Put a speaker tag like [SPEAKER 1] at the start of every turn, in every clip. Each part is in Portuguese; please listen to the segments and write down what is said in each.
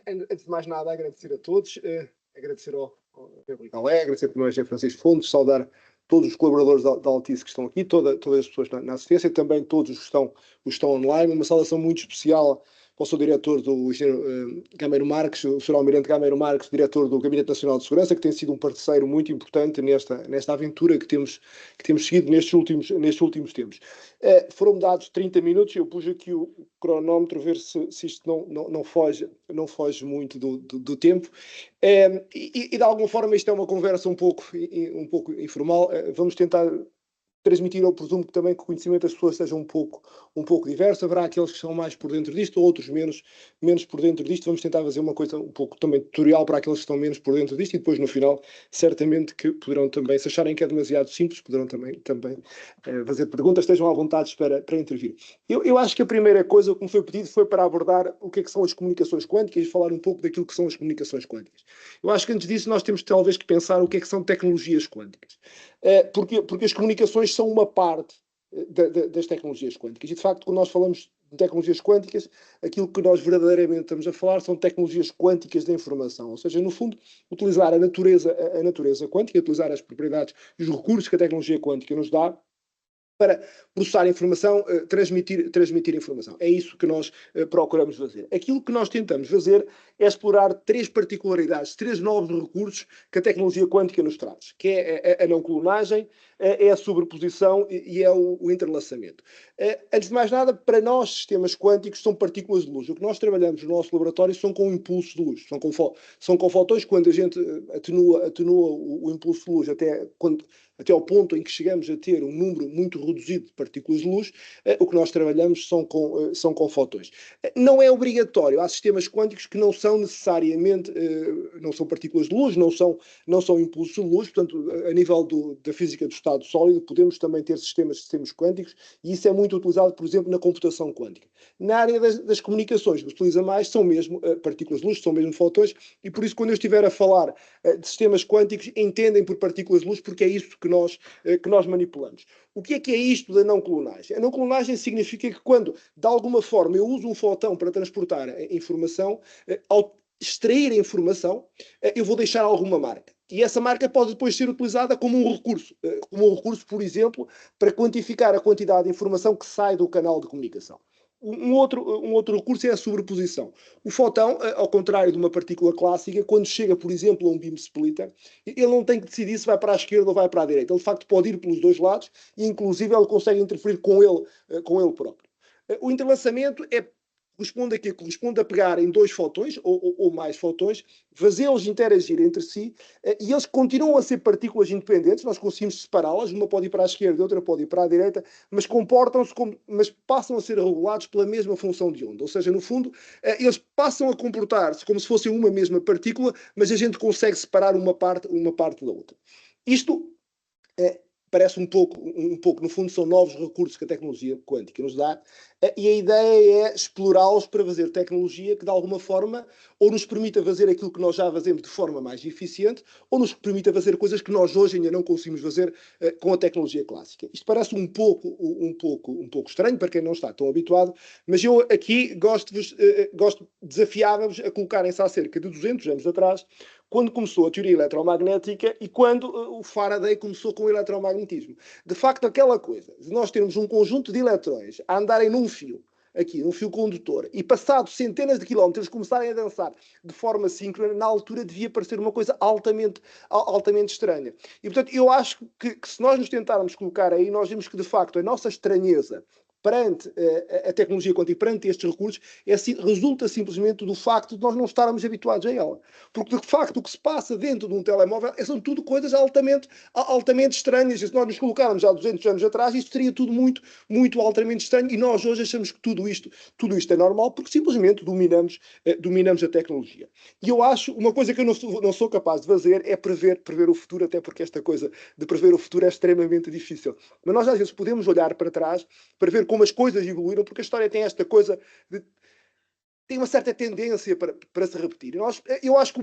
[SPEAKER 1] Antes de mais nada, agradecer a todos, agradecer ao Pedro Calé, agradecer também ao José Francisco Fontes, saudar todos os colaboradores da Altice que estão aqui, todas as pessoas na assistência, também todos os que estão online. Uma saudação muito especial para o seu diretor do engenheiro Gameiro Marques, o Sr. Almirante Gameiro Marques, diretor do Gabinete Nacional de Segurança, que tem sido um parceiro muito importante nesta aventura que temos seguido nestes últimos tempos. Foram dados 30 minutos, eu pus aqui o cronómetro, ver se isto não foge muito do tempo. E de alguma forma isto é uma conversa um pouco informal. Vamos tentar transmitir, eu presumo que também que o conhecimento das pessoas seja um pouco diverso. Haverá aqueles que são mais por dentro disto, outros menos por dentro disto. Vamos tentar fazer uma coisa um pouco também tutorial para aqueles que estão menos por dentro disto, e depois no final, certamente que poderão também, se acharem que é demasiado simples, poderão também fazer perguntas. Estejam à vontade para intervir. Eu acho que a primeira coisa que me foi pedido foi para abordar o que é que são as comunicações quânticas e falar um pouco daquilo que são as comunicações quânticas. Eu acho que antes disso nós temos talvez que pensar o que é que são tecnologias quânticas. Porque as comunicações são uma parte das tecnologias quânticas. E, de facto, quando nós falamos de tecnologias quânticas, aquilo que nós verdadeiramente estamos a falar são tecnologias quânticas da informação. Ou seja, no fundo, utilizar a natureza quântica, utilizar as propriedades e os recursos que a tecnologia quântica nos dá para processar informação, transmitir informação. É isso que nós procuramos fazer. Aquilo que nós tentamos fazer é explorar três particularidades, três novos recursos que a tecnologia quântica nos traz, que é a não clonagem, é a sobreposição e é o entrelaçamento. Antes de mais nada, para nós, sistemas quânticos são partículas de luz. O que nós trabalhamos no nosso laboratório são com impulsos de luz, são com fotões. Quando a gente atenua o impulso de luz até ao ponto em que chegamos a ter um número muito reduzido de partículas de luz, o que nós trabalhamos são com fotões. Não é obrigatório. Há sistemas quânticos que não são necessariamente, não são partículas de luz, não são impulsos de luz. Portanto, a nível da física do estado sólido, podemos também ter sistemas quânticos, e isso é muito utilizado, por exemplo, na computação quântica. Na área das comunicações, o que se utiliza mais são mesmo partículas de luz, são mesmo fotões, e por isso, quando eu estiver a falar de sistemas quânticos, entendem por partículas de luz, porque é isso que nós manipulamos. O que é isto da não clonagem? A não clonagem significa que quando, de alguma forma, eu uso um fotão para transportar informação, ao extrair a informação, eu vou deixar alguma marca. E essa marca pode depois ser utilizada como um recurso, por exemplo, para quantificar a quantidade de informação que sai do canal de comunicação. Um outro recurso é a sobreposição. O fotão, ao contrário de uma partícula clássica, quando chega, por exemplo, a um beam splitter, ele não tem que decidir se vai para a esquerda ou vai para a direita. Ele, de facto, pode ir pelos dois lados e, inclusive, ele consegue interferir com ele próprio. O entrelaçamento corresponde a pegar em dois fotões ou mais fotões, fazê-los interagir entre si, e eles continuam a ser partículas independentes. Nós conseguimos separá-las, uma pode ir para a esquerda, outra pode ir para a direita, mas mas passam a ser regulados pela mesma função de onda. Ou seja, no fundo, eles passam a comportar-se como se fossem uma mesma partícula, mas a gente consegue separar uma parte da outra. Isto parece um pouco, no fundo, são novos recursos que a tecnologia quântica nos dá, e a ideia é explorá-los para fazer tecnologia que, de alguma forma, ou nos permita fazer aquilo que nós já fazemos de forma mais eficiente, ou nos permita fazer coisas que nós hoje ainda não conseguimos fazer com a tecnologia clássica. Isto parece um pouco estranho para quem não está tão habituado, mas eu aqui desafiava-vos a colocarem-se há cerca de 200 anos atrás, quando começou a teoria eletromagnética e quando o Faraday começou com o eletromagnetismo. De facto, aquela coisa de nós termos um conjunto de eletrões a andarem num fio condutor, e passado centenas de quilómetros começarem a dançar de forma síncrona, na altura devia parecer uma coisa altamente estranha. E, portanto, eu acho que se nós nos tentarmos colocar aí, nós vemos que, de facto, a nossa estranheza perante a tecnologia quântica, perante estes recursos, resulta simplesmente do facto de nós não estarmos habituados a ela. Porque, de facto, o que se passa dentro de um telemóvel são tudo coisas altamente estranhas. E se nós nos colocarmos há 200 anos atrás, isto seria tudo muito altamente estranho, e nós hoje achamos que tudo isto é normal, porque simplesmente dominamos a tecnologia. E eu acho, uma coisa que eu não sou capaz de fazer é prever o futuro, até porque esta coisa de prever o futuro é extremamente difícil. Mas nós, às vezes, podemos olhar para trás para ver como as coisas evoluíram, porque a história tem esta coisa tem uma certa tendência para se repetir. Eu acho que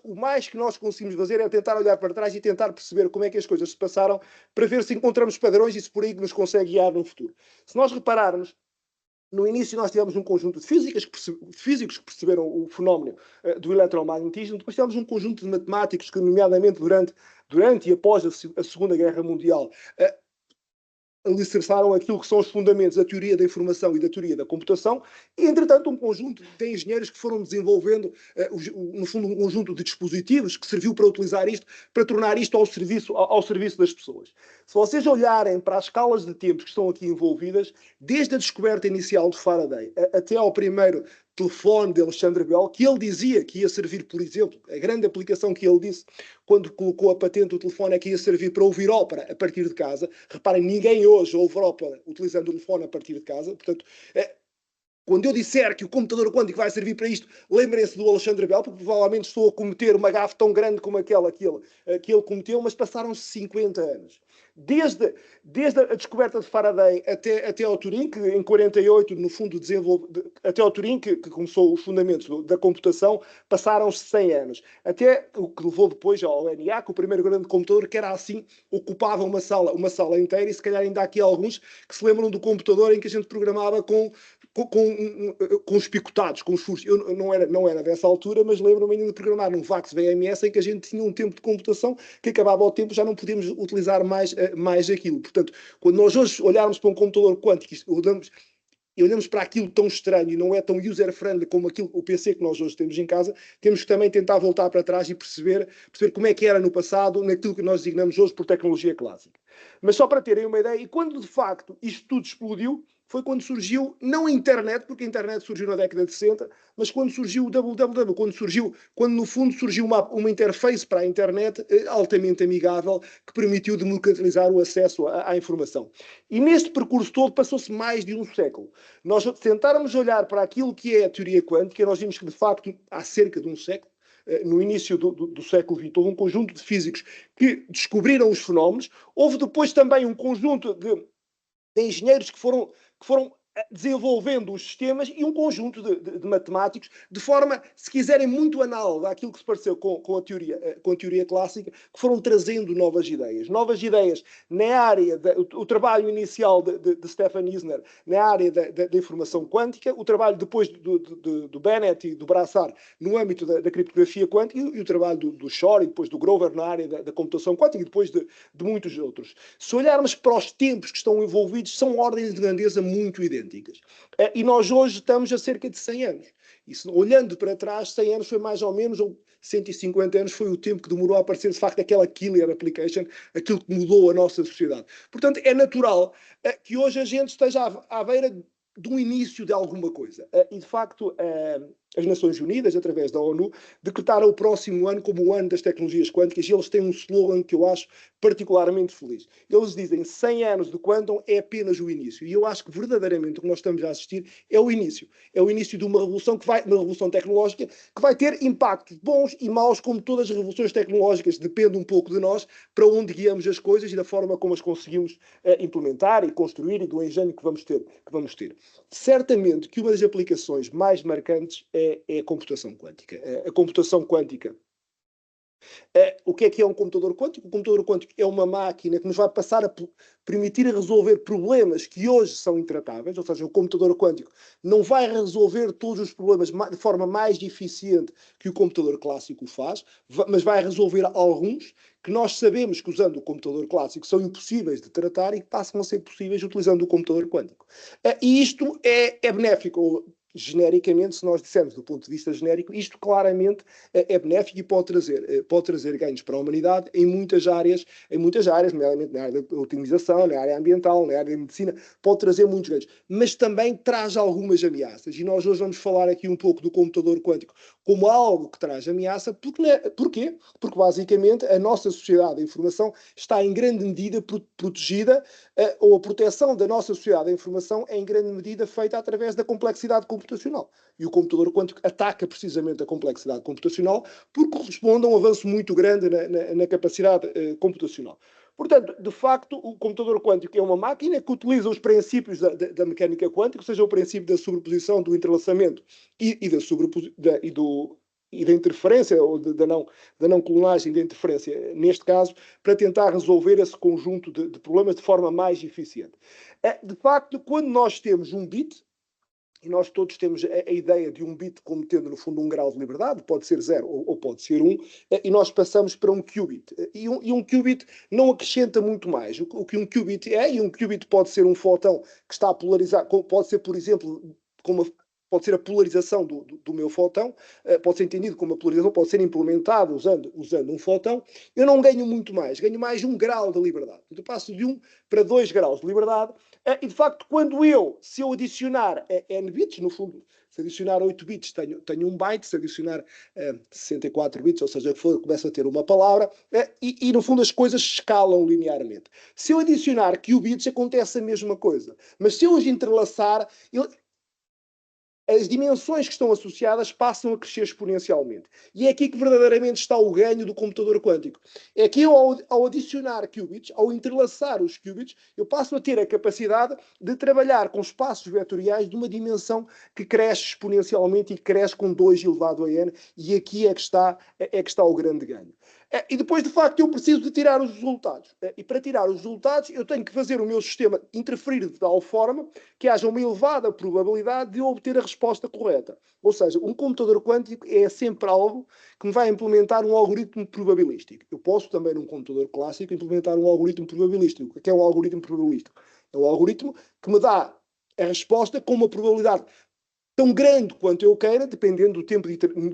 [SPEAKER 1] o mais que nós conseguimos fazer é tentar olhar para trás e tentar perceber como é que as coisas se passaram, para ver se encontramos padrões e se por aí nos consegue guiar no futuro. Se nós repararmos, No início nós tivemos um conjunto de físicos que perceberam o fenómeno do eletromagnetismo, depois tivemos um conjunto de matemáticos que, nomeadamente durante e após a Segunda Guerra Mundial, alicerçaram aquilo que são os fundamentos da teoria da informação e da teoria da computação, e, entretanto, um conjunto de engenheiros que foram desenvolvendo, no fundo, um conjunto de dispositivos que serviu para utilizar isto, para tornar isto ao serviço das pessoas. Se vocês olharem para as escalas de tempos que estão aqui envolvidas, desde a descoberta inicial de Faraday até ao primeiro telefone de Alexandre Bell, que ele dizia que ia servir, por exemplo, a grande aplicação que ele disse quando colocou a patente do telefone é que ia servir para ouvir ópera a partir de casa. Reparem, ninguém hoje ouve ópera utilizando o telefone a partir de casa. Portanto, quando eu disser que o computador quântico vai servir para isto, lembrem-se do Alexandre Bell, porque provavelmente estou a cometer uma gafe tão grande como aquela que ele cometeu, mas passaram-se 50 anos. Desde a descoberta de Faraday até ao Turing, que em 48, no fundo, até ao Turing, que começou os fundamentos da computação, passaram-se 100 anos. Até o que levou depois ao ENIAC, o primeiro grande computador, que era assim, ocupava uma sala inteira, e se calhar ainda há aqui alguns que se lembram do computador em que a gente programava com os picotados, com os furos. Eu não era dessa altura, mas lembro-me ainda de programar num VAX VMS em que a gente tinha um tempo de computação que acabava ao tempo, já não podíamos utilizar mais aquilo. Portanto, quando nós hoje olharmos para um computador quântico e olhamos para aquilo tão estranho e não é tão user-friendly como o PC que nós hoje temos em casa, temos que também tentar voltar para trás e perceber como é que era no passado, naquilo que nós designamos hoje por tecnologia clássica. Mas só para terem uma ideia, e quando de facto isto tudo explodiu, foi quando surgiu, não a internet, porque a internet surgiu na década de 60, mas quando surgiu o www, quando no fundo surgiu uma interface para a internet altamente amigável que permitiu democratizar o acesso à informação. E neste percurso todo passou-se mais de um século. Nós tentarmos olhar para aquilo que é a teoria quântica, nós vimos que de facto há cerca de um século, no início do século XX, houve um conjunto de físicos que descobriram os fenómenos. Houve depois também um conjunto de engenheiros que foram desenvolvendo os sistemas e um conjunto de matemáticos, de forma, se quiserem, muito análoga àquilo que se pareceu com a teoria clássica, que foram trazendo novas ideias. Novas ideias na área, o trabalho inicial de Stefan Isner, na área da informação quântica, o trabalho depois do Bennett e do Brassard no âmbito da criptografia quântica, e o trabalho do Shor e depois do Grover na área da computação quântica, e depois de muitos outros. Se olharmos para os tempos que estão envolvidos, são ordens de grandeza muito idênticas. E nós hoje estamos a cerca de 100 anos. E olhando para trás, 100 anos foi mais ou menos, ou 150 anos foi o tempo que demorou a aparecer, de facto, aquela killer application, aquilo que mudou a nossa sociedade. Portanto, é natural que hoje a gente esteja à beira de um início de alguma coisa. E, de facto, as Nações Unidas, através da ONU, decretaram o próximo ano como o ano das tecnologias quânticas, e eles têm um slogan que eu acho particularmente feliz. Eles dizem: 100 anos de quantum é apenas o início. E eu acho que verdadeiramente o que nós estamos a assistir é o início. É o início de uma revolução uma revolução tecnológica que vai ter impactos bons e maus, como todas as revoluções tecnológicas. Depende um pouco de nós, para onde guiamos as coisas e da forma como as conseguimos implementar e construir, e do engenho que vamos ter. Certamente que uma das aplicações mais marcantes é a computação quântica. A computação quântica. O que é um computador quântico? O computador quântico é uma máquina que nos vai passar a permitir resolver problemas que hoje são intratáveis, ou seja, o computador quântico não vai resolver todos os problemas de forma mais eficiente que o computador clássico faz, mas vai resolver alguns que nós sabemos que, usando o computador clássico, são impossíveis de tratar e que passam a ser possíveis utilizando o computador quântico. E isto é benéfico. Genericamente, se nós dissermos do ponto de vista genérico, isto claramente é benéfico e pode trazer ganhos para a humanidade em muitas áreas, nomeadamente na área da otimização, na área ambiental, na área da medicina, pode trazer muitos ganhos. Mas também traz algumas ameaças. E nós hoje vamos falar aqui um pouco do computador quântico como algo que traz ameaça. Porquê? Porque, basicamente, a nossa sociedade da informação está em grande medida protegida, ou a proteção da nossa sociedade da informação é em grande medida feita através da complexidade computacional. E o computador quântico ataca precisamente a complexidade computacional porque corresponde a um avanço muito grande na capacidade computacional. Portanto, de facto, o computador quântico é uma máquina que utiliza os princípios da mecânica quântica, ou seja, o princípio da sobreposição, do entrelaçamento e da interferência, ou da não clonagem, da interferência, neste caso, para tentar resolver esse conjunto de problemas de forma mais eficiente. De facto, quando nós temos um bit, e nós todos temos a ideia de um bit como tendo, no fundo, um grau de liberdade, pode ser 0 ou pode ser 1, e nós passamos para um qubit. E um qubit não acrescenta muito mais. O que um qubit é, e um qubit pode ser um fóton que está polarizado, pode ser, por exemplo, pode ser a polarização do meu fóton, pode ser entendido como uma polarização, pode ser implementado usando um fóton. Eu não ganho muito mais, ganho mais um grau de liberdade. Eu passo de 1 para 2 graus de liberdade. E, de facto, se eu adicionar n bits, no fundo, se adicionar 8 bits, tenho 1 byte, se adicionar 64 bits, ou seja, começo a ter uma palavra, e, no fundo, as coisas escalam linearmente. Se eu adicionar qubits, acontece a mesma coisa. Mas se eu os entrelaçar, as dimensões que estão associadas passam a crescer exponencialmente. E é aqui que verdadeiramente está o ganho do computador quântico. É que eu, ao adicionar qubits, ao entrelaçar os qubits, eu passo a ter a capacidade de trabalhar com espaços vetoriais de uma dimensão que cresce exponencialmente e cresce com 2 elevado a n, e aqui é que está o grande ganho. E depois, de facto, eu preciso de tirar os resultados. E para tirar os resultados, eu tenho que fazer o meu sistema interferir de tal forma que haja uma elevada probabilidade de eu obter a resposta correta. Ou seja, um computador quântico é sempre algo que me vai implementar um algoritmo probabilístico. Eu posso também, num computador clássico, implementar um algoritmo probabilístico. O que é um algoritmo probabilístico? É um algoritmo que me dá a resposta com uma probabilidade tão grande quanto eu queira, dependendo do tempo,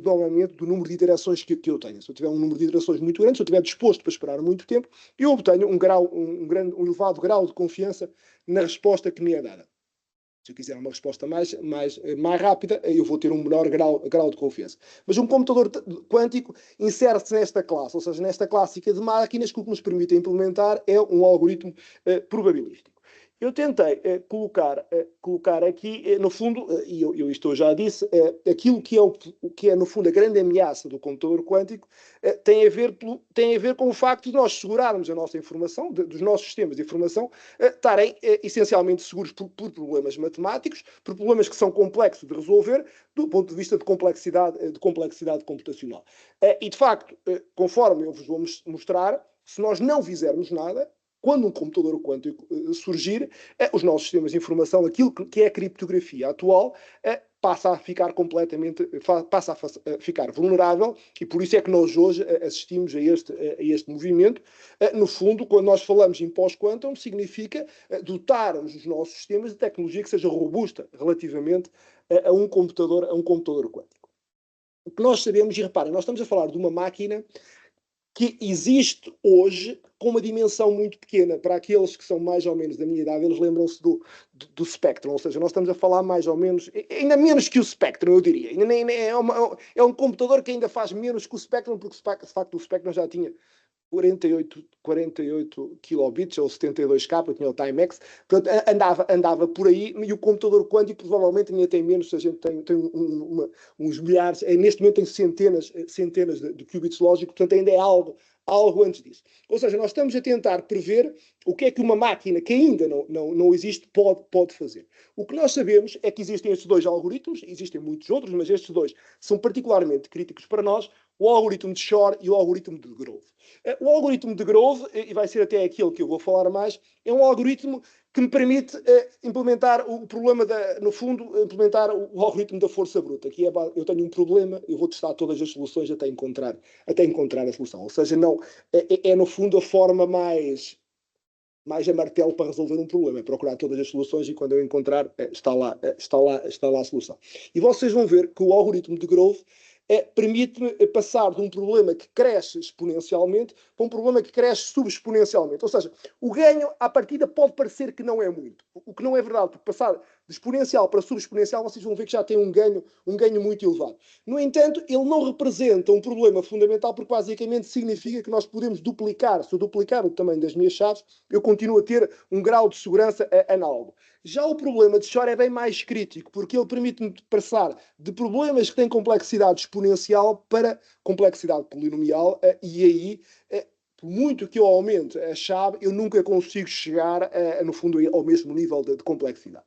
[SPEAKER 1] normalmente, do número de iterações que eu tenho. Se eu tiver um número de iterações muito grande, se eu estiver disposto para esperar muito tempo, eu obtenho um elevado grau de confiança na resposta que me é dada. Se eu quiser uma resposta mais rápida, eu vou ter um menor grau de confiança. Mas um computador quântico insere-se nesta classe, ou seja, nesta clássica de máquinas que o que nos permite implementar é um algoritmo probabilístico. Eu tentei colocar aqui, no fundo, e isto eu já disse, aquilo que é, no fundo, a grande ameaça do computador quântico tem a ver com o facto de nós segurarmos a nossa informação, dos nossos sistemas de informação, estarem essencialmente seguros por problemas matemáticos, por problemas que são complexos de resolver, do ponto de vista de complexidade computacional. E, de facto, conforme eu vos vou mostrar, se nós não fizermos nada, quando um computador quântico surgir, os nossos sistemas de informação, aquilo que é a criptografia atual, passa a ficar vulnerável, e por isso é que nós hoje assistimos a este movimento. No fundo, quando nós falamos em pós-quantum, significa dotarmos os nossos sistemas de tecnologia que seja robusta relativamente a um computador quântico. O que nós sabemos, e reparem, nós estamos a falar de uma máquina que existe hoje com uma dimensão muito pequena. Para aqueles que são mais ou menos da minha idade, eles lembram-se do Spectrum, ou seja, nós estamos a falar mais ou menos, ainda menos que o Spectrum, eu diria. É um computador que ainda faz menos que o Spectrum, porque de facto o Spectrum já tinha 48 kilobits ou 72K, tinha o Timex, portanto andava por aí, e o computador quântico provavelmente ainda tem menos, se a gente tem uns milhares, neste momento tem centenas de qubits lógicos, portanto ainda é algo antes disso. Ou seja, nós estamos a tentar prever o que é que uma máquina que ainda não existe pode fazer. O que nós sabemos é que existem estes dois algoritmos, existem muitos outros, mas estes dois são particularmente críticos para nós, o algoritmo de Shor e o algoritmo de Grove. O algoritmo de Grove, e vai ser até aquilo que eu vou falar mais, é um algoritmo que me permite implementar o problema, no fundo, implementar o algoritmo da força bruta, que é, eu tenho um problema, eu vou testar todas as soluções até encontrar a solução. Ou seja, no fundo a forma mais a martelo para resolver um problema, é procurar todas as soluções e quando eu encontrar, está lá a solução. E vocês vão ver que o algoritmo de Grove permite-me passar de um problema que cresce exponencialmente para um problema que cresce subexponencialmente. Ou seja, o ganho, à partida, pode parecer que não é muito. O que não é verdade, porque passar de exponencial para subexponencial, vocês vão ver que já tem um ganho muito elevado. No entanto, ele não representa um problema fundamental, porque basicamente significa que nós podemos duplicar. Se eu duplicar o tamanho das minhas chaves, eu continuo a ter um grau de segurança análogo. Já o problema de Shor é bem mais crítico, porque ele permite-me passar de problemas que têm complexidade exponencial para complexidade polinomial, e aí, por muito que eu aumente a chave, eu nunca consigo chegar, no fundo, ao mesmo nível de complexidade.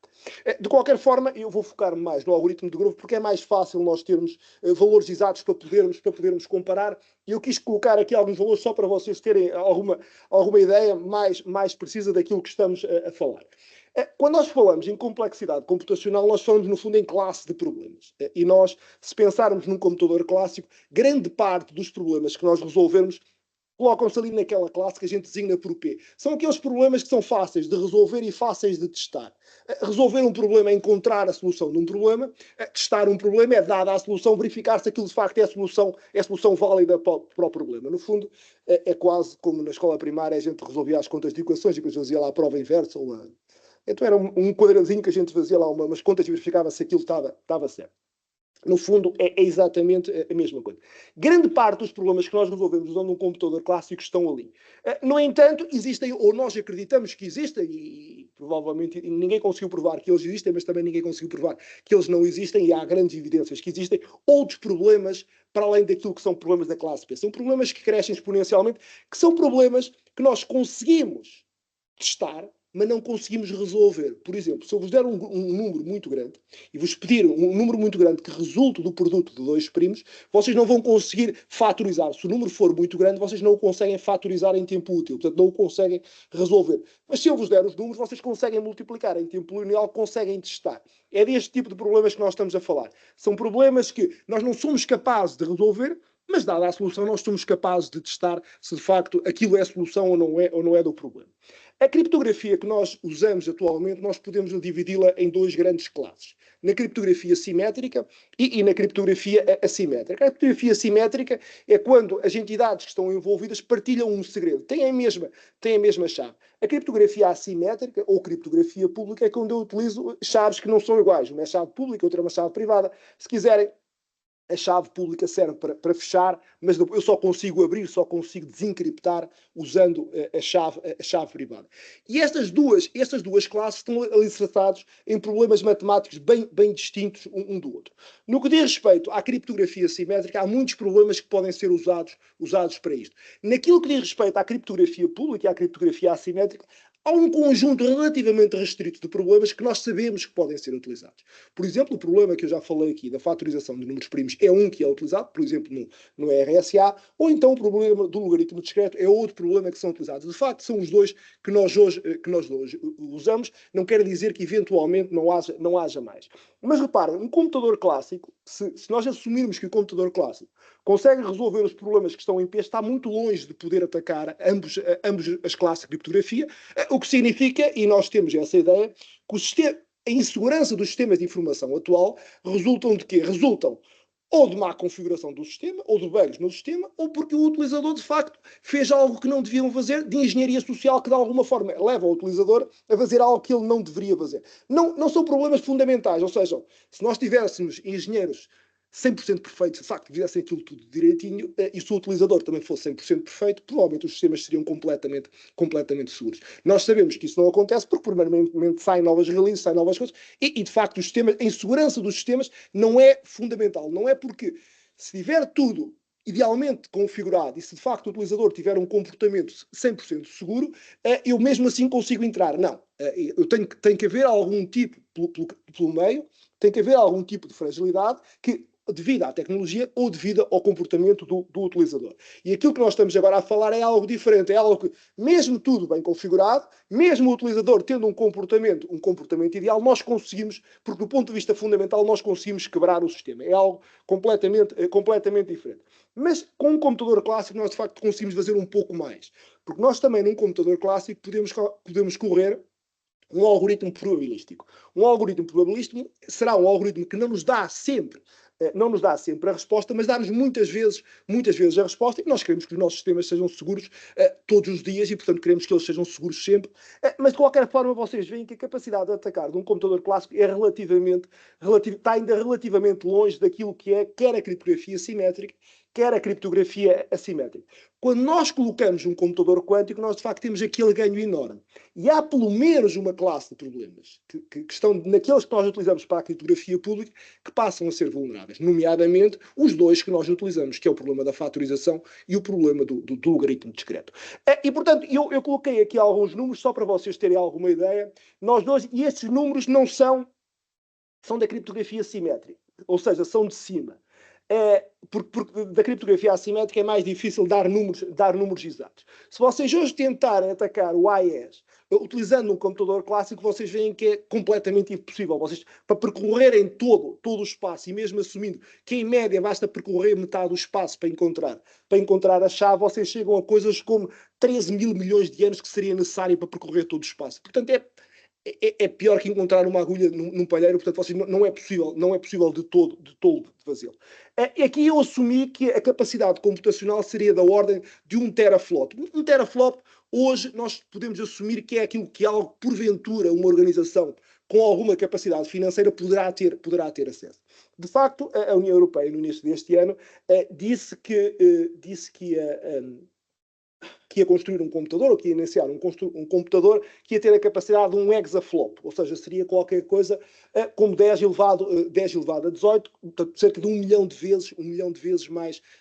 [SPEAKER 1] De qualquer forma, eu vou focar mais no algoritmo de Grove, porque é mais fácil nós termos valores exatos para podermos comparar, e eu quis colocar aqui alguns valores só para vocês terem alguma ideia mais precisa daquilo que estamos a falar. Quando nós falamos em complexidade computacional, nós falamos, no fundo, em classe de problemas. E nós, se pensarmos num computador clássico, grande parte dos problemas que nós resolvemos colocam-se ali naquela classe que a gente designa por P. São aqueles problemas que são fáceis de resolver e fáceis de testar. Resolver um problema é encontrar a solução de um problema. Testar um problema é, dada a solução, verificar se aquilo de facto é a solução válida para o problema. No fundo, é quase como na escola primária a gente resolvia as contas de equações e depois fazia lá a prova inversa. Então era um quadradinho que a gente fazia lá umas contas e verificava se aquilo estava certo. No fundo, é exatamente a mesma coisa. Grande parte dos problemas que nós resolvemos usando um computador clássico estão ali. No entanto, existem, ou nós acreditamos que existem, e provavelmente ninguém conseguiu provar que eles existem, mas também ninguém conseguiu provar que eles não existem, e há grandes evidências que existem outros problemas para além daquilo que são problemas da classe P. São problemas que crescem exponencialmente, que são problemas que nós conseguimos testar, mas não conseguimos resolver. Por exemplo, se eu vos der um número muito grande e vos pedir um número muito grande que resulte do produto de dois primos, vocês não vão conseguir fatorizar. Se o número for muito grande, vocês não o conseguem fatorizar em tempo útil, portanto não o conseguem resolver. Mas se eu vos der os números, vocês conseguem multiplicar em tempo linear, conseguem testar. É deste tipo de problemas que nós estamos a falar. São problemas que nós não somos capazes de resolver, mas dada a solução nós somos capazes de testar se de facto aquilo é a solução ou não é do problema. A criptografia que nós usamos atualmente, nós podemos dividi-la em duas grandes classes. Na criptografia simétrica e na criptografia assimétrica. A criptografia simétrica é quando as entidades que estão envolvidas partilham um segredo, têm a mesma chave. A criptografia assimétrica, ou criptografia pública, é quando eu utilizo chaves que não são iguais. Uma é chave pública, outra é uma chave privada. Se quiserem, a chave pública serve para fechar, mas eu só consigo abrir, só consigo desencriptar usando a chave privada. E estas duas classes estão alicerçados em problemas matemáticos bem distintos um do outro. No que diz respeito à criptografia simétrica, há muitos problemas que podem ser usados para isto. Naquilo que diz respeito à criptografia pública e à criptografia assimétrica, há um conjunto relativamente restrito de problemas que nós sabemos que podem ser utilizados. Por exemplo, o problema que eu já falei aqui da fatorização de números primos é um que é utilizado, por exemplo, no RSA, ou então o problema do logaritmo discreto é outro problema que são utilizados. De facto, são os dois que nós hoje usamos. Não quer dizer que eventualmente não haja mais. Mas reparem, um computador clássico, se nós assumirmos que o computador clássico consegue resolver os problemas que estão em P, está muito longe de poder atacar ambos as classes de criptografia, o que significa, e nós temos essa ideia, que a insegurança dos sistemas de informação atual resultam de quê? Resultam ou de má configuração do sistema, ou de bugs no sistema, ou porque o utilizador, de facto, fez algo que não deviam fazer, de engenharia social, que de alguma forma leva o utilizador a fazer algo que ele não deveria fazer. Não são problemas fundamentais, ou seja, se nós tivéssemos engenheiros 100% perfeitos, de facto, fizessem aquilo tudo direitinho, e se o utilizador também fosse 100% perfeito, provavelmente os sistemas seriam completamente seguros. Nós sabemos que isso não acontece porque, primeiramente, saem novas releases, saem novas coisas, e de facto, os sistemas, a insegurança dos sistemas não é fundamental. Não é porque, se tiver tudo idealmente configurado e se de facto o utilizador tiver um comportamento 100% seguro, eu mesmo assim consigo entrar. Não. Eu tenho que haver algum tipo, pelo meio, tem que haver algum tipo de fragilidade que devido à tecnologia ou devido ao comportamento do utilizador. E aquilo que nós estamos agora a falar é algo diferente, é algo que, mesmo tudo bem configurado, mesmo o utilizador tendo um comportamento ideal, nós conseguimos, porque do ponto de vista fundamental, nós conseguimos quebrar o sistema. É algo completamente diferente. Mas com um computador clássico nós de facto conseguimos fazer um pouco mais. Porque nós também num computador clássico podemos correr um algoritmo probabilístico. Um algoritmo probabilístico será um algoritmo que não nos dá sempre a resposta, mas dá-nos muitas vezes a resposta, e nós queremos que os nossos sistemas sejam seguros todos os dias e, portanto, queremos que eles sejam seguros sempre. Mas, de qualquer forma, vocês veem que a capacidade de atacar de um computador clássico está ainda relativamente longe daquilo que é quer a criptografia simétrica, quer a criptografia assimétrica. Quando nós colocamos um computador quântico, nós, de facto, temos aquele ganho enorme. E há, pelo menos, uma classe de problemas que estão naqueles que nós utilizamos para a criptografia pública que passam a ser vulneráveis, nomeadamente os dois que nós utilizamos, que é o problema da fatorização e o problema do logaritmo discreto. E, portanto, eu coloquei aqui alguns números só para vocês terem alguma ideia. E estes números não são da criptografia simétrica, ou seja, são de cima. Porque da criptografia assimétrica é mais difícil dar números exatos. Se vocês hoje tentarem atacar o AES utilizando um computador clássico, vocês veem que é completamente impossível. Vocês, para percorrerem todo o espaço, e mesmo assumindo que em média basta percorrer metade do espaço para encontrar a chave, vocês chegam a coisas como 13 mil milhões de anos que seria necessário para percorrer todo o espaço. Portanto, é pior que encontrar uma agulha num palheiro, portanto, vocês, não é possível de todo fazê-lo. E aqui eu assumi que a capacidade computacional seria da ordem de 1 teraflop. 1 teraflop, hoje, nós podemos assumir que é aquilo que algo, porventura, uma organização com alguma capacidade financeira poderá ter acesso. De facto, a União Europeia, no início deste ano, disse que ia construir um computador, ou que ia iniciar um computador que ia ter a capacidade de 1 hexaflop, ou seja, seria qualquer coisa como 10 elevado a 18, portanto, cerca de 1 milhão de vezes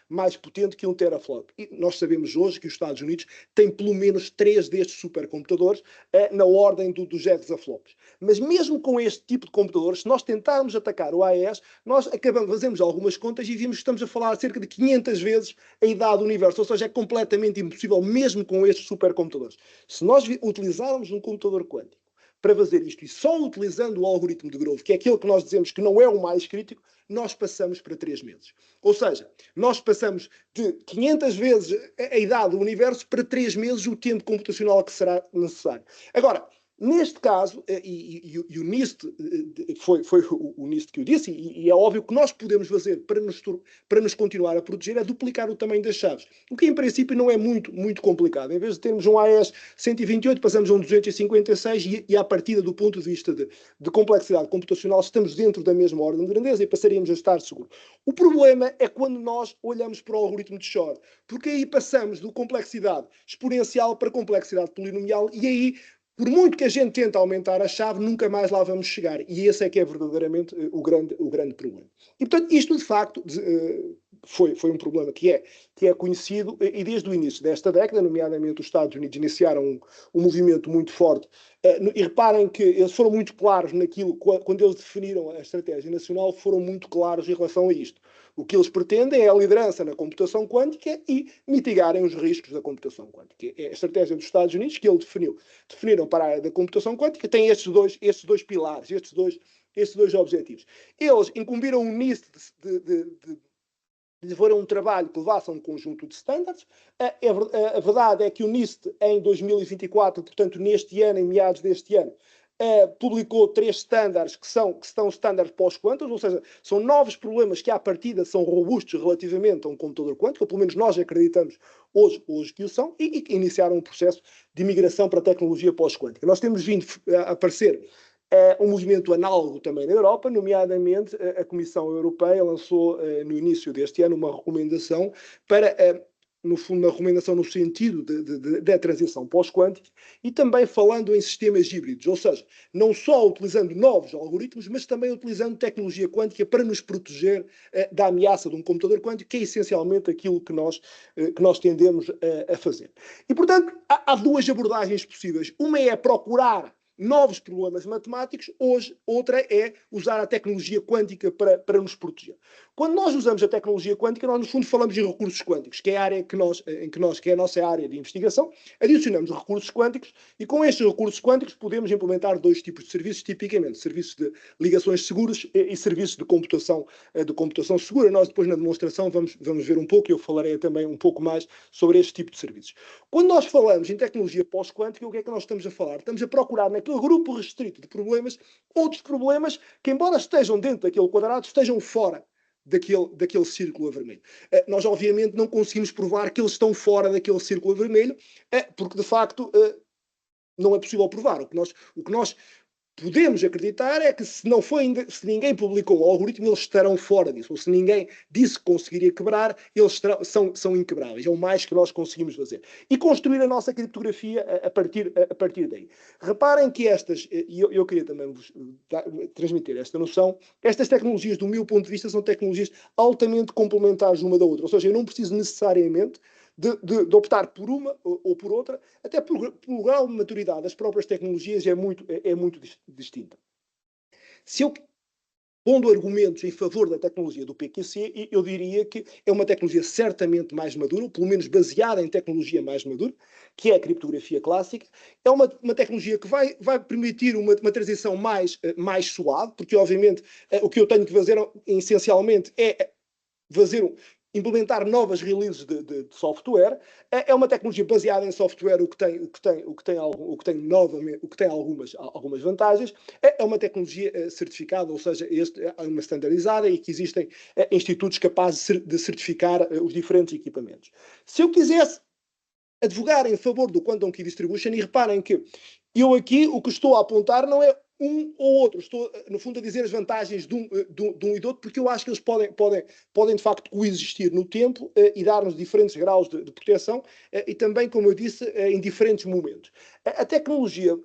[SPEAKER 1] mais potente que 1 teraflop. E nós sabemos hoje que os Estados Unidos têm pelo menos 3 destes supercomputadores na ordem dos hexaflops. Mas mesmo com este tipo de computadores, se nós tentarmos atacar o AES, nós fazemos algumas contas e vimos que estamos a falar cerca de 500 vezes a idade do universo, ou seja, é completamente impossível, mesmo com estes supercomputadores. Se nós utilizarmos um computador quântico para fazer isto, e só utilizando o algoritmo de Grove, que é aquele que nós dizemos que não é o mais crítico, nós passamos para 3 meses. Ou seja, nós passamos de 500 vezes a idade do universo para 3 meses o tempo computacional que será necessário. Agora, neste caso, e o NIST foi o NIST que o disse, e é óbvio que nós podemos fazer para nos continuar a proteger é duplicar o tamanho das chaves. O que em princípio não é muito complicado. Em vez de termos um AES 128, passamos a um 256 e à partida do ponto de vista de complexidade computacional estamos dentro da mesma ordem de grandeza e passaríamos a estar seguros. O problema é quando nós olhamos para o algoritmo de Shor, porque aí passamos de complexidade exponencial para complexidade polinomial e aí, por muito que a gente tente aumentar a chave, nunca mais lá vamos chegar. E esse é que é verdadeiramente o grande problema. E, portanto, isto, de facto, foi um problema que é conhecido, e desde o início desta década, nomeadamente os Estados Unidos iniciaram um movimento muito forte. E reparem que eles foram muito claros naquilo, quando eles definiram a estratégia nacional, foram muito claros em relação a isto. O que eles pretendem é a liderança na computação quântica e mitigarem os riscos da computação quântica. É a estratégia dos Estados Unidos que ele definiram para a área da computação quântica, tem estes dois pilares, estes dois objetivos. Eles incumbiram o NIST de fazer um trabalho que levasse a um conjunto de standards. A verdade é que o NIST, em 2024, portanto, neste ano, em meados deste ano, publicou 3 standards que são standards pós-quânticos, ou seja, são novos problemas que à partida são robustos relativamente a um computador quântico, ou pelo menos nós acreditamos hoje que o são, e que iniciaram um processo de migração para a tecnologia pós-quântica. Nós temos vindo a aparecer um movimento análogo também na Europa, nomeadamente a Comissão Europeia lançou no início deste ano uma recomendação para no fundo, uma recomendação no sentido da transição pós-quântica e também falando em sistemas híbridos, ou seja, não só utilizando novos algoritmos, mas também utilizando tecnologia quântica para nos proteger da ameaça de um computador quântico, que é essencialmente aquilo que nós tendemos a fazer. E, portanto, há 2 abordagens possíveis. Uma é procurar novos problemas matemáticos, hoje outra é usar a tecnologia quântica para nos proteger. Quando nós usamos a tecnologia quântica, nós no fundo falamos de recursos quânticos, que é a área que é a nossa área de investigação, adicionamos recursos quânticos e com estes recursos quânticos podemos implementar 2 tipos de serviços, tipicamente serviços de ligações seguras e serviços de computação segura. Nós depois na demonstração vamos ver um pouco e eu falarei também um pouco mais sobre este tipo de serviços. Quando nós falamos em tecnologia pós-quântica, o que é que nós estamos a falar? Estamos a procurar naquele grupo restrito de problemas outros problemas que, embora estejam dentro daquele quadrado, estejam fora daquele círculo a vermelho. Nós, obviamente, não conseguimos provar que eles estão fora daquele círculo a vermelho, porque, de facto, não é possível provar. O que nós podemos acreditar é que se ninguém publicou o algoritmo, eles estarão fora disso. Ou se ninguém disse que conseguiria quebrar, eles são inquebráveis. É o mais que nós conseguimos fazer. E construir a nossa criptografia a partir daí. Reparem que e eu queria também vos transmitir esta noção, estas tecnologias, do meu ponto de vista, são tecnologias altamente complementares uma da outra. Ou seja, eu não preciso necessariamente de optar por uma ou por outra, até pelo grau de maturidade das próprias tecnologias é muito distinta. Se eu pondo argumentos em favor da tecnologia do PQC, eu diria que é uma tecnologia certamente mais madura, ou pelo menos baseada em tecnologia mais madura, que é a criptografia clássica. É uma tecnologia que vai permitir uma transição mais suave, porque obviamente o que eu tenho que fazer essencialmente é implementar novas releases de software. É uma tecnologia baseada em software, o que tem algumas vantagens. É uma tecnologia certificada, ou seja, é uma standardizada e que existem institutos capazes de certificar os diferentes equipamentos. Se eu quisesse advogar em favor do Quantum Key Distribution, e reparem que eu aqui o que estou a apontar não é um ou outro, estou no fundo a dizer as vantagens de um e do outro, porque eu acho que eles podem de facto coexistir no tempo e dar-nos diferentes graus de proteção e também, como eu disse, em diferentes momentos. A tecnologia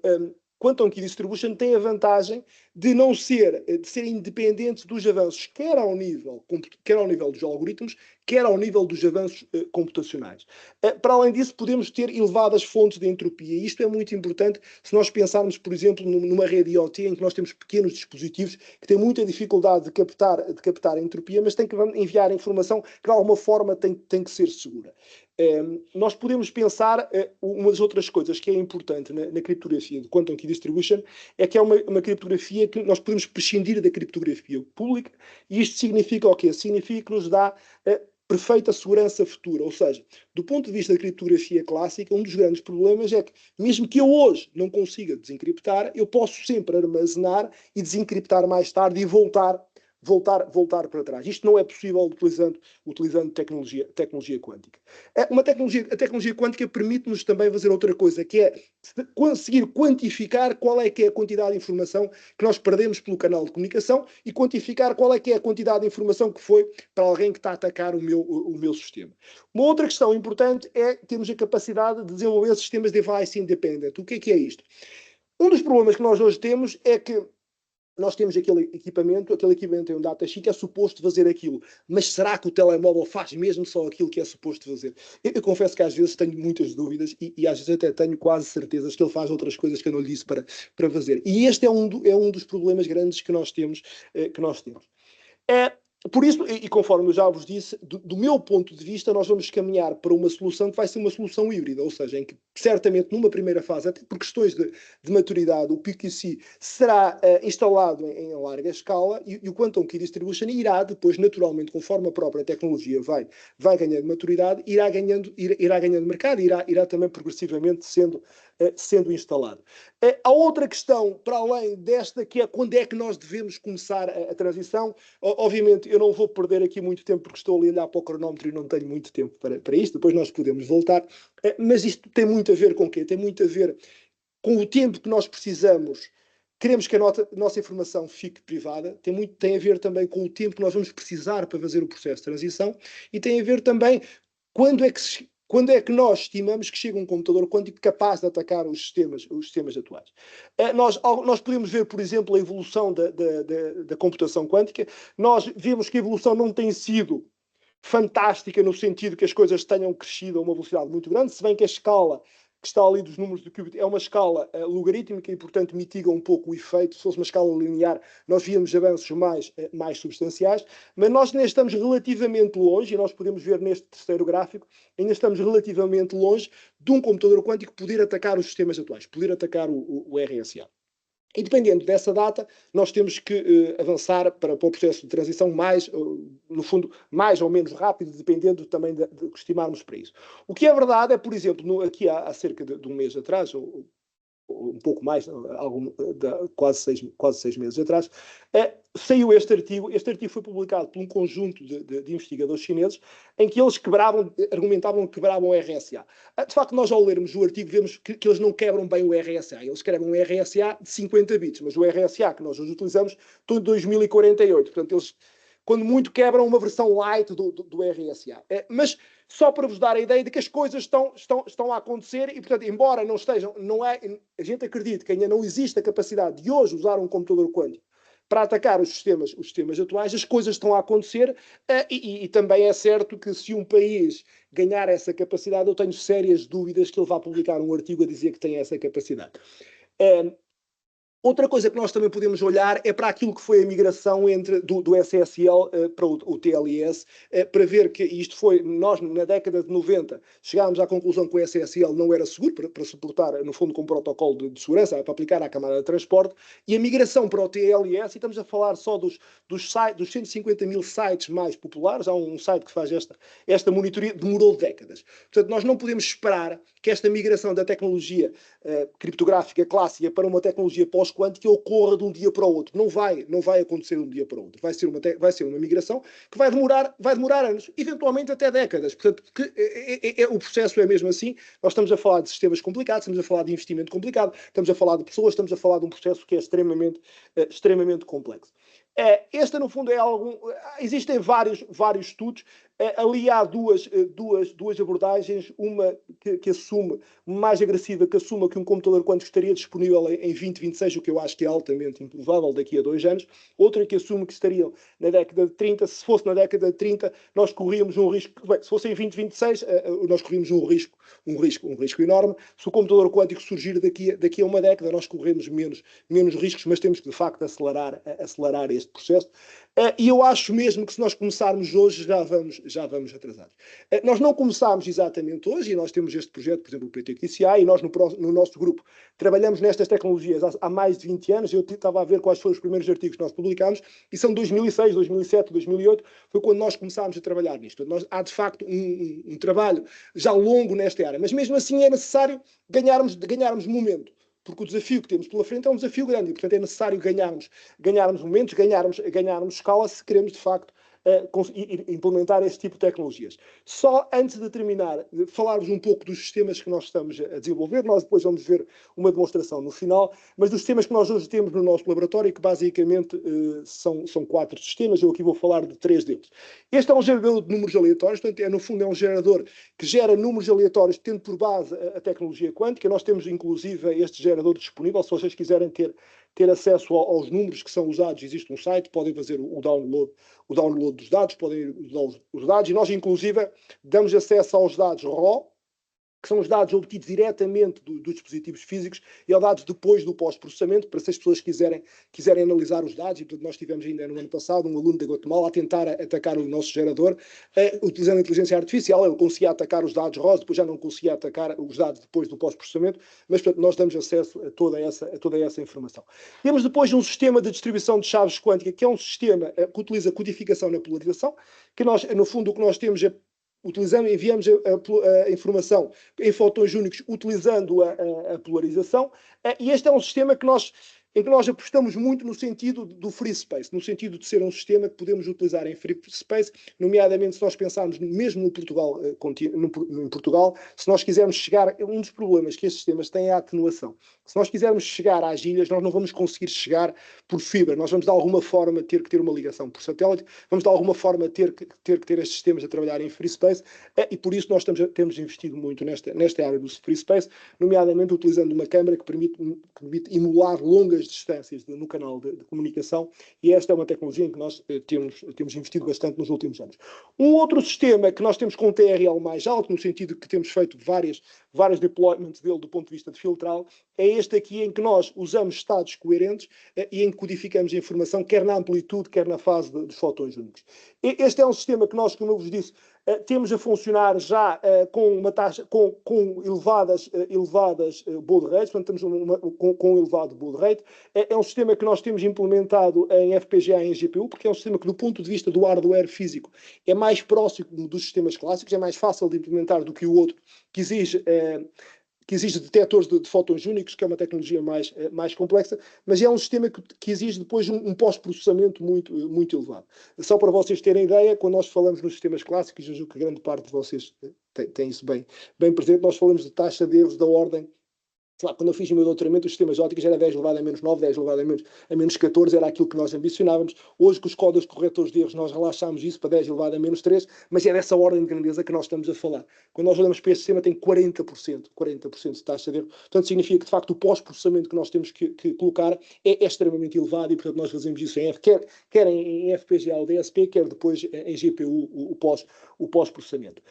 [SPEAKER 1] Quantum Key Distribution tem a vantagem de não ser, de ser independente dos avanços, quer ao nível dos algoritmos, quer ao nível dos avanços computacionais. Para além disso, podemos ter elevadas fontes de entropia, e isto é muito importante se nós pensarmos, por exemplo, numa rede IoT em que nós temos pequenos dispositivos que têm muita dificuldade de captar a entropia, mas têm que enviar informação que de alguma forma tem que ser segura. Nós podemos pensar, uma das outras coisas que é importante na criptografia de Quantum Key Distribution é que é uma criptografia que nós podemos prescindir da criptografia pública, e isto significa o quê? Significa que nos dá perfeita segurança futura, ou seja, do ponto de vista da criptografia clássica, um dos grandes problemas é que, mesmo que eu hoje não consiga desencriptar, eu posso sempre armazenar e desencriptar mais tarde e voltar para trás. Isto não é possível utilizando tecnologia quântica. A tecnologia quântica permite-nos também fazer outra coisa, que é conseguir quantificar qual é que é a quantidade de informação que nós perdemos pelo canal de comunicação e quantificar qual é que é a quantidade de informação que foi para alguém que está a atacar o meu sistema. Uma outra questão importante é termos a capacidade de desenvolver sistemas de device independent. O que é isto? Um dos problemas que nós hoje temos é que nós temos aquele equipamento tem um datasheet que é suposto fazer aquilo, mas será que o telemóvel faz mesmo só aquilo que é suposto fazer? Eu confesso que às vezes tenho muitas dúvidas e às vezes até tenho quase certezas que ele faz outras coisas que eu não lhe disse para fazer. E este é um dos problemas grandes que nós temos. Por isso, e conforme eu já vos disse, do meu ponto de vista, nós vamos caminhar para uma solução que vai ser uma solução híbrida, ou seja, em que certamente numa primeira fase, até por questões de maturidade, o PQC será instalado em larga escala e o Quantum Key Distribution irá depois, naturalmente, conforme a própria tecnologia vai ganhando maturidade, irá ganhando mercado, irá também progressivamente sendo instalado. Há outra questão, para além desta, que é quando é que nós devemos começar a transição. Obviamente, eu não vou perder aqui muito tempo, porque estou ali a olhar para o cronómetro e não tenho muito tempo para isto, depois nós podemos voltar, mas isto tem muito a ver com o quê? Tem muito a ver com o tempo que nós precisamos. Queremos que a nossa informação fique privada, tem a ver também com o tempo que nós vamos precisar para fazer o processo de transição, e tem a ver também quando é que nós estimamos que chega um computador quântico capaz de atacar os sistemas atuais. Nós podemos ver, por exemplo, a evolução da computação quântica. Nós vemos que a evolução não tem sido fantástica no sentido que as coisas tenham crescido a uma velocidade muito grande, se bem que a escala que está ali dos números do qubit é uma escala logarítmica e, portanto, mitiga um pouco o efeito. Se fosse uma escala linear, nós víamos avanços mais substanciais, mas nós ainda estamos relativamente longe, e nós podemos ver neste terceiro gráfico, ainda estamos relativamente longe de um computador quântico poder atacar os sistemas atuais, poder atacar o RSA. E dependendo dessa data, nós temos que avançar para o processo de transição no fundo, mais ou menos rápido, dependendo também de que estimarmos para isso. O que é verdade é, por exemplo, aqui há cerca de um mês atrás, ou um pouco mais, quase seis meses atrás, saiu este artigo. Este artigo foi publicado por um conjunto de investigadores chineses em que eles argumentavam que quebravam o RSA. De facto, nós ao lermos o artigo vemos que eles não quebram bem o RSA. Eles quebram um RSA de 50 bits, mas o RSA que nós hoje utilizamos está em 2048. Portanto, eles, quando muito, quebram uma versão light do RSA. Mas só para vos dar a ideia de que as coisas estão a acontecer e, portanto, embora a gente acredite que ainda não existe a capacidade de hoje usar um computador quântico para atacar os sistemas atuais, as coisas estão a acontecer e também é certo que se um país ganhar essa capacidade, eu tenho sérias dúvidas que ele vá publicar um artigo a dizer que tem essa capacidade. Outra coisa que nós também podemos olhar é para aquilo que foi a migração do SSL para o TLS, para ver que isto foi, nós na década de 90 chegámos à conclusão que o SSL não era seguro para suportar, no fundo, com um protocolo de segurança, para aplicar à camada de transporte, e a migração para o TLS, e estamos a falar só dos 150 mil sites mais populares, há um site que faz esta monitoria, demorou décadas. Portanto, nós não podemos esperar que esta migração da tecnologia criptográfica clássica para uma tecnologia pós-quântica ocorra de um dia para o outro. Não vai acontecer de um dia para o outro. Vai ser uma migração que vai demorar anos, eventualmente até décadas. Portanto, o processo é mesmo assim. Nós estamos a falar de sistemas complicados, estamos a falar de investimento complicado, estamos a falar de pessoas, estamos a falar de um processo que é extremamente complexo. Esta, no fundo, é algo... Existem vários estudos. Ali há duas abordagens. Uma que assume, mais agressiva, que assuma que um computador quântico estaria disponível em 2026, o que eu acho que é altamente improvável daqui a 2 anos. Outra que assume que estariam na década de 30. Se fosse na década de 30, nós corríamos um risco... Bem, se fosse em 2026, nós corríamos um risco enorme. Se o computador quântico surgir daqui a uma década, nós corremos menos riscos, mas temos que, de facto, acelerar este processo. E eu acho mesmo que se nós começarmos hoje, já vamos atrasados. Nós não começámos exatamente hoje, e nós temos este projeto, por exemplo, o PTQCI, e nós no nosso grupo trabalhamos nestas tecnologias há mais de 20 anos. Eu estava a ver quais foram os primeiros artigos que nós publicámos, e são 2006, 2007, 2008, foi quando nós começámos a trabalhar nisto. Há, de facto, um trabalho já longo nesta área, mas mesmo assim é necessário ganharmos momento. Porque o desafio que temos pela frente é um desafio grande e, portanto, é necessário ganharmos momentos, ganharmos escala, se queremos, de facto, implementar este tipo de tecnologias. Só antes de terminar, falar-vos um pouco dos sistemas que nós estamos a desenvolver. Nós depois vamos ver uma demonstração no final, mas dos sistemas que nós hoje temos no nosso laboratório, que basicamente são 4 sistemas. Eu aqui vou falar de 3 deles. Este é um gerador de números aleatórios, portanto, no fundo, é um gerador que gera números aleatórios, tendo por base a tecnologia quântica. Nós temos, inclusive, este gerador disponível. Se vocês quiserem ter acesso aos números que são usados, existe um site, podem fazer o download dos dados, podem usar os dados, e nós, inclusive, damos acesso aos dados RAW, que são os dados obtidos diretamente dos dispositivos físicos, e aos dados depois do pós-processamento, para se as pessoas quiserem analisar os dados. E, portanto, nós tivemos ainda no ano passado um aluno da Guatemala a tentar atacar o nosso gerador, utilizando a inteligência artificial. Ele conseguia atacar os dados RAW, depois já não conseguia atacar os dados depois do pós-processamento, mas, portanto, nós damos acesso a toda essa informação. Temos depois um sistema de distribuição de chaves quântica, que é um sistema que utiliza codificação na polarização, que nós, no fundo, o que nós temos é enviamos a informação em fotões únicos utilizando a polarização, e este é um sistema em que nós apostamos muito no sentido do free space, no sentido de ser um sistema que podemos utilizar em free space, nomeadamente se nós pensarmos mesmo em Portugal, se nós quisermos chegar, um dos problemas que estes sistemas têm é a atenuação. Se nós quisermos chegar às ilhas, nós não vamos conseguir chegar por fibra, nós vamos de alguma forma ter que ter uma ligação por satélite, vamos de alguma forma ter que ter estes sistemas a trabalhar em free space, e por isso nós temos investido muito nesta área do free space, nomeadamente utilizando uma câmara que permite emular longas distâncias no canal de comunicação, e esta é uma tecnologia em que nós temos investido bastante nos últimos anos. Um outro sistema que nós temos com um TRL mais alto, no sentido que temos feito vários deployments dele do ponto de vista de filtrá-lo, é este aqui, em que nós usamos estados coerentes e em que codificamos a informação, quer na amplitude, quer na fase dos fotões únicos. Este é um sistema que nós, como eu vos disse, temos a funcionar já com uma taxa, com elevadas baud rates, portanto temos com elevado baud rate. É um sistema que nós temos implementado em FPGA e em GPU, porque é um sistema que, do ponto de vista do hardware físico, é mais próximo dos sistemas clássicos, é mais fácil de implementar do que o outro, que exige detectores de fotões únicos, que é uma tecnologia mais complexa, mas é um sistema que exige depois um pós-processamento muito elevado. Só para vocês terem ideia, quando nós falamos nos sistemas clássicos, eu julgo que grande parte de vocês tem isso bem presente, nós falamos de taxa de erros da ordem. Quando eu fiz o meu doutoramento, os sistemas ópticos era 10 elevado a menos 9, 10 elevado a menos 14, era aquilo que nós ambicionávamos. Hoje, com os códigos corretores de erros, nós relaxámos isso para 10 elevado a menos 3, mas é dessa ordem de grandeza que nós estamos a falar. Quando nós olhamos para este sistema, tem 40% de taxa de erro. Portanto, significa que, de facto, o pós-processamento que nós temos que colocar é extremamente elevado, e, portanto, nós fazemos isso quer em FPGA ou DSP, quer depois em GPU, o pós-processamento.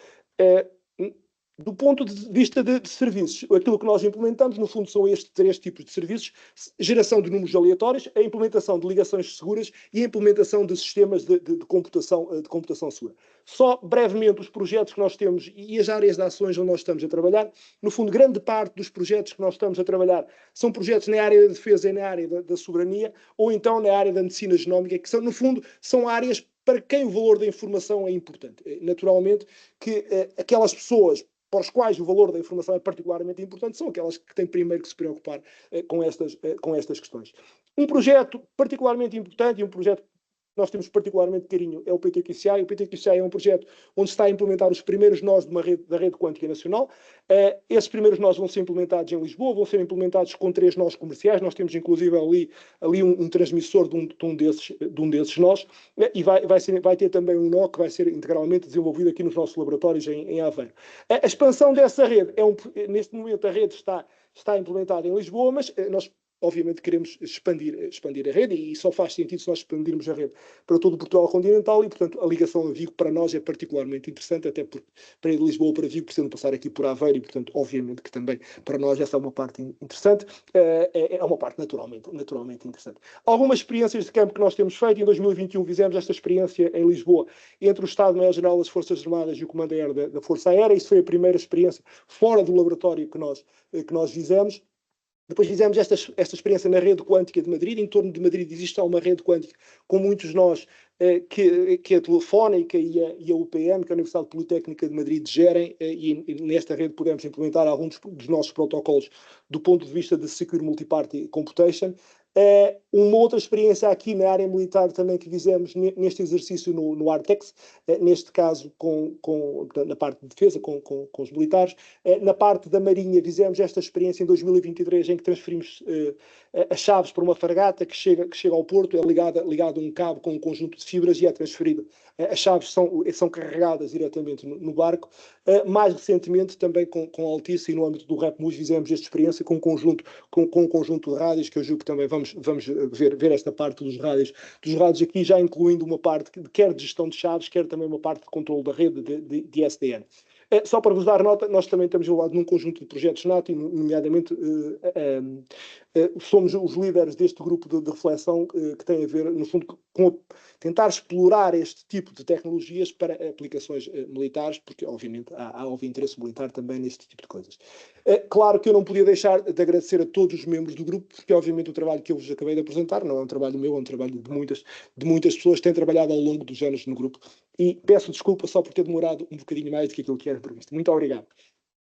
[SPEAKER 1] Do ponto de vista de serviços, aquilo que nós implementamos, no fundo, são estes 3 tipos de serviços: geração de números aleatórios, a implementação de ligações seguras e a implementação de sistemas de computação segura. Só brevemente os projetos que nós temos e as áreas de ações onde nós estamos a trabalhar. No fundo, grande parte dos projetos que nós estamos a trabalhar são projetos na área da defesa e na área da soberania, ou então na área da medicina genómica, que são, no fundo, são áreas para quem o valor da informação é importante. Naturalmente que aquelas pessoas para os quais o valor da informação é particularmente importante são aquelas que têm primeiro que se preocupar com estas questões. Um projeto particularmente importante e um projeto que nós temos particularmente carinho é o PTQCI. O PTQCI é um projeto onde se está a implementar os primeiros nós da rede quântica nacional. Esses primeiros nós vão ser implementados em Lisboa, vão ser implementados com 3 nós comerciais. Nós temos inclusive ali um transmissor de um desses nós, e vai ter também um nó que vai ser integralmente desenvolvido aqui nos nossos laboratórios em Aveiro. A expansão dessa rede, neste momento a rede está implementada em Lisboa, mas nós obviamente queremos expandir a rede, e só faz sentido se nós expandirmos a rede para todo o Portugal continental, e portanto a ligação a Vigo para nós é particularmente interessante, até porque para ir de Lisboa para Vigo precisam passar aqui por Aveiro, e portanto obviamente que também para nós essa é uma parte interessante, é uma parte naturalmente interessante. Algumas experiências de campo que nós temos feito: em 2021 fizemos esta experiência em Lisboa entre o Estado-Maior-General das Forças Armadas e o Comando Aéreo da Força Aérea. Isso foi a primeira experiência fora do laboratório que nós fizemos. Depois fizemos esta experiência na rede quântica de Madrid. Em torno de Madrid existe uma rede quântica com muitos nós, que a Telefónica e a UPM, que é a Universidade Politécnica de Madrid, gerem, e nesta rede podemos implementar alguns dos nossos protocolos do ponto de vista de Secure Multiparty Computation. Uma outra experiência aqui na área militar também que fizemos neste exercício no Artex, neste caso na parte de defesa com os militares. Na parte da Marinha fizemos esta experiência em 2023, em que transferimos as chaves para uma fragata que chega ao porto, é ligado a um cabo com um conjunto de fibras e é transferido. As chaves são carregadas diretamente no barco. Mais recentemente, também com a Altice e no âmbito do REPMUS, fizemos esta experiência com um conjunto de rádios, que eu julgo que também vamos ver esta parte dos rádios aqui, já incluindo uma parte quer de gestão de chaves, quer também uma parte de controle da rede de SDN. Só para vos dar nota, nós também estamos envolvidos num conjunto de projetos NATO, e nomeadamente somos os líderes deste grupo de reflexão que tem a ver, no fundo, com tentar explorar este tipo de tecnologias para aplicações militares, porque obviamente há interesse militar também neste tipo de coisas. Claro que eu não podia deixar de agradecer a todos os membros do grupo, porque obviamente o trabalho que eu vos acabei de apresentar não é um trabalho meu, é um trabalho de muitas pessoas que têm trabalhado ao longo dos anos no grupo, e peço desculpa só por ter demorado um bocadinho mais do que aquilo que era previsto. Muito obrigado.